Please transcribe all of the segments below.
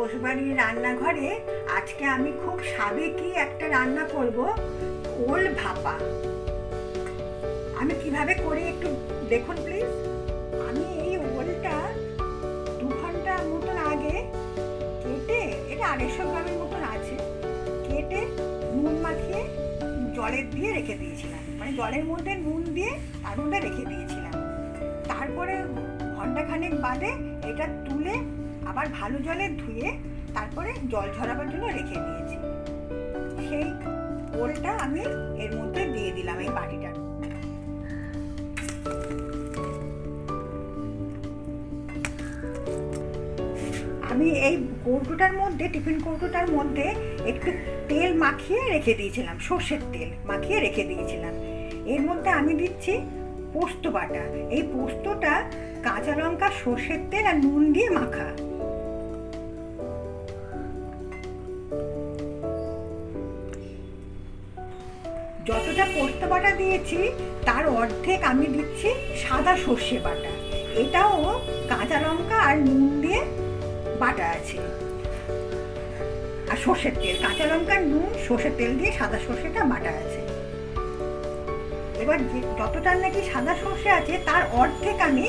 ঘোষবাড়ির রান্নাঘরে আজকে আমি খুব সাবেকি একটা রান্না করব, ওল ভাপা। আমি কিভাবে করি একটু দেখুন প্লিজ। আমি এই ওলটা 2 ঘন্টা মতন আগে কেটে, এটা 250 গ্রামের মতন আছে, কেটে নুন মাখিয়ে জলে দিয়ে রেখে দিয়েছিলাম, মানে জলের মধ্যে নুন দিয়ে তার মধ্যে রেখে দিয়েছিলাম। তারপরে ঘন্টাখানেক বাদে এটা তুলে আবার ভালো জলে ধুয়ে তারপরে জল ঝরাবার জন্য রেখে দিয়েছি। সেই ওলটা আমি এর মধ্যে দিয়ে দিলাম, এই বাটিটার। আমি এই কৌটোটার মধ্যে, টিফিন কৌটোটার মধ্যে একটু তেল মাখিয়ে রেখে দিয়েছিলাম, সর্ষের তেল মাখিয়ে রেখে দিয়েছিলাম। এর মধ্যে আমি দিচ্ছি পোস্ত বাটা। এই পোস্তটা কাঁচা লঙ্কা, সর্ষের তেল আর নুন দিয়ে মাখা। যতটা পোস্ত বাটা দিয়েছি তার অর্ধেক আমি দিচ্ছি সাদা সর্ষে বাটা। এটাও কাঁচা লঙ্কা আর নুন দিয়ে বাটা আছে, আর সর্ষের তেল, কাঁচা লঙ্কা, নুন, সর্ষের তেল দিয়ে সাদা সর্ষেটা বাটা আছে। এবার যতটা নাকি সাদা সর্ষে আছে তার অর্ধেক আমি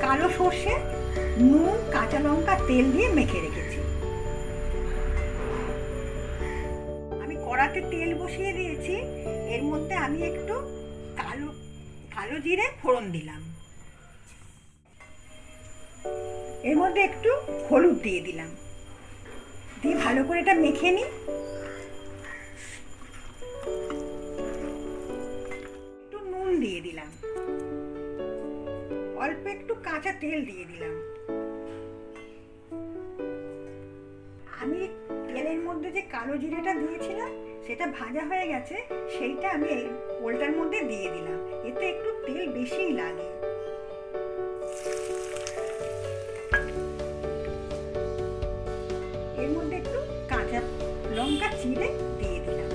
কালো সর্ষে, নুন, কাঁচা লঙ্কা, তেল দিয়ে মেখে রেখেছি। আমি কড়াতে তেল বসিয়ে দিয়েছি, এর মধ্যে আমি একটু কালো জিরে ফোড়ন দিলাম, এর মধ্যে একটু হলুদ দিয়ে দিলাম, দিয়ে ভালো করে এটা মেখে নিই। একটু নুন দিয়ে দিলাম, অল্প একটু কাঁচা তেল দিয়ে দিলাম। আমি তেলের মধ্যে যে কালো জিরেটা দিয়েছিলাম সেটা ভাজা হয়ে গেছে, সেইটা আমি এই ওলটার মধ্যে দিয়ে দিলাম। এতে একটু তেল বেশিই লাগে। এর মধ্যে একটু কাঁচা লঙ্কা চিড়ে দিয়ে দিলাম।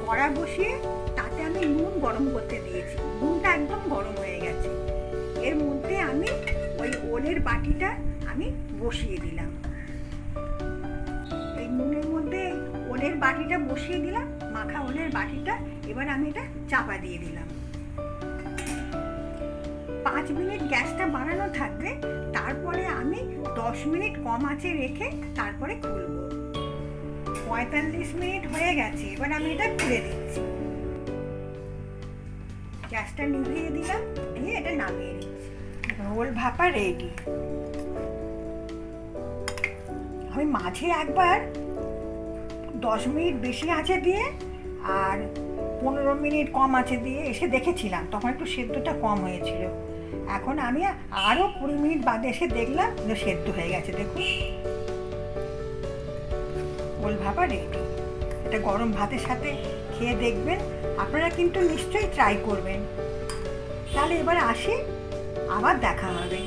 কড়া বসিয়ে তাতে আমি নুন গরম করতে দিয়েছি, নুনটা একদম গরম হয়ে গেছে। এর মধ্যে আমি ওই ওলের বাটিটা আমি বসিয়ে দিলাম, এই নুনের মধ্যে ওলের বাটিটা বসিয়ে দিলাম, মাখা ওলের বাটিটা। এবার আমি এটা চাপা দিয়ে দিলাম। 5 মিনিট গ্যাসটা বাড়ানো থাকবে, তারপরে আমি 10 মিনিট কম আঁচে রেখে তারপরে খুলব। 45 মিনিট হয়ে গেছে, এবার আমি এটা খুলে দিচ্ছি। গ্যাসটা নিভিয়ে দিলাম, দিয়ে এটা নামিয়ে দিচ্ছি। ওল ভাপা রেডি। আমি মাঝে একবার 10 মিনিট বেশি আঁচে দিয়ে আর 15 মিনিট কম আঁচে দিয়ে এসে দেখেছিলাম, তখন একটু সেদ্ধটা কম হয়েছিল। এখন আমি আরও 20 মিনিট বাদে এসে দেখলাম সেদ্ধ হয়ে গেছে। দেখুন, ওল ভাপা রেডি। এটা গরম ভাতের সাথে খেয়ে দেখবেন, আপনারা কিন্তু নিশ্চয়ই ট্রাই করবেন। তাহলে এবার আসি, আবার দেখা হবে।